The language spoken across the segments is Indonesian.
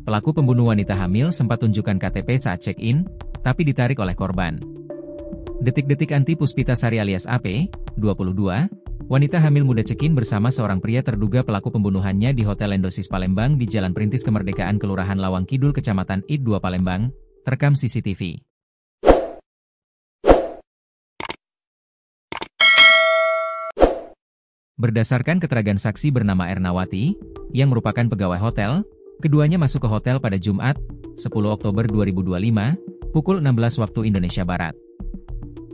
Pelaku pembunuh wanita hamil sempat tunjukkan KTP saat check-in, tapi ditarik oleh korban. Detik-detik anti Puspita Sari alias AP, 22, wanita hamil muda check-in bersama seorang pria terduga pelaku pembunuhannya di Hotel Endosis Palembang di Jalan Perintis Kemerdekaan Kelurahan Lawang Kidul Kecamatan ID 2 Palembang, terekam CCTV. Berdasarkan keterangan saksi bernama Ernawati, yang merupakan pegawai hotel, keduanya masuk ke hotel pada Jumat, 10 Oktober 2025, pukul 16 waktu Indonesia Barat.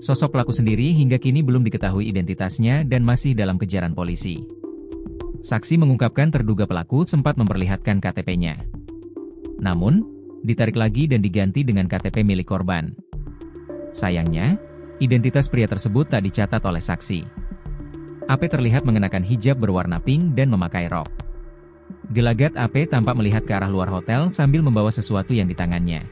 Sosok pelaku sendiri hingga kini belum diketahui identitasnya dan masih dalam kejaran polisi. Saksi mengungkapkan terduga pelaku sempat memperlihatkan KTP-nya. Namun, ditarik lagi dan diganti dengan KTP milik korban. Sayangnya, identitas pria tersebut tak dicatat oleh saksi. AP terlihat mengenakan hijab berwarna pink dan memakai rok. Gelagat AP tampak melihat ke arah luar hotel sambil membawa sesuatu yang di tangannya.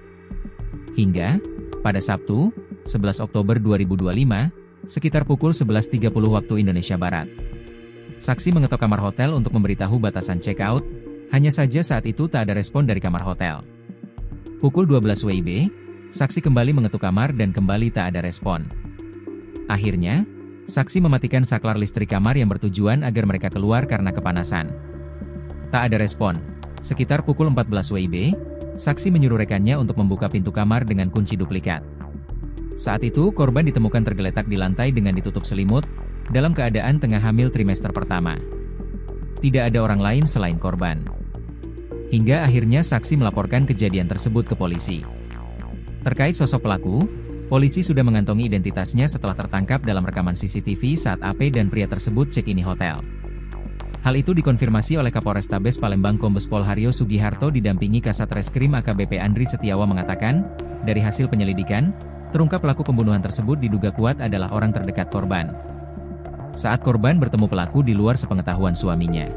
Hingga, pada Sabtu, 11 Oktober 2025, sekitar pukul 11.30 waktu Indonesia Barat. Saksi mengetok kamar hotel untuk memberitahu batasan check-out, hanya saja saat itu tak ada respon dari kamar hotel. Pukul 12 WIB, saksi kembali mengetuk kamar dan kembali tak ada respon. Akhirnya, saksi mematikan saklar listrik kamar yang bertujuan agar mereka keluar karena kepanasan. Tak ada respon. Sekitar pukul 14 WIB, saksi menyuruh rekannya untuk membuka pintu kamar dengan kunci duplikat. Saat itu, korban ditemukan tergeletak di lantai dengan ditutup selimut, dalam keadaan tengah hamil trimester pertama. Tidak ada orang lain selain korban. Hingga akhirnya saksi melaporkan kejadian tersebut ke polisi. Terkait sosok pelaku, polisi sudah mengantongi identitasnya setelah tertangkap dalam rekaman CCTV saat AP dan pria tersebut check-in di hotel. Hal itu dikonfirmasi oleh Kapolrestabes Palembang Kombes Pol Haryo Sugiharto didampingi Kasat Reskrim AKBP Andri Setiawa mengatakan, dari hasil penyelidikan, terungkap pelaku pembunuhan tersebut diduga kuat adalah orang terdekat korban. Saat korban bertemu pelaku di luar sepengetahuan suaminya.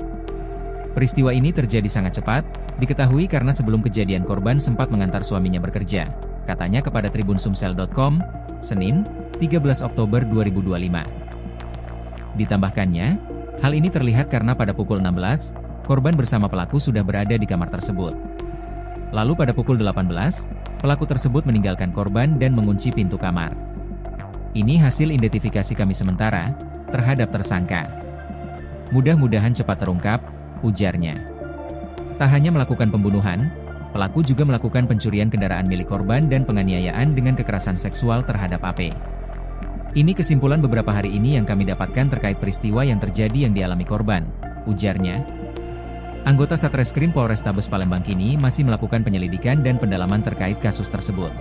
Peristiwa ini terjadi sangat cepat, diketahui karena sebelum kejadian korban sempat mengantar suaminya bekerja, katanya kepada TribunSumsel.com, Senin, 13 Oktober 2025. Ditambahkannya, hal ini terlihat karena pada pukul 16, korban bersama pelaku sudah berada di kamar tersebut. Lalu pada pukul 18, pelaku tersebut meninggalkan korban dan mengunci pintu kamar. Ini hasil identifikasi kami sementara terhadap tersangka. Mudah-mudahan cepat terungkap, ujarnya. Tak hanya melakukan pembunuhan, pelaku juga melakukan pencurian kendaraan milik korban dan penganiayaan dengan kekerasan seksual terhadap AP. Ini kesimpulan beberapa hari ini yang kami dapatkan terkait peristiwa yang terjadi yang dialami korban, ujarnya. Anggota Satreskrim Polrestabes Palembang kini masih melakukan penyelidikan dan pendalaman terkait kasus tersebut.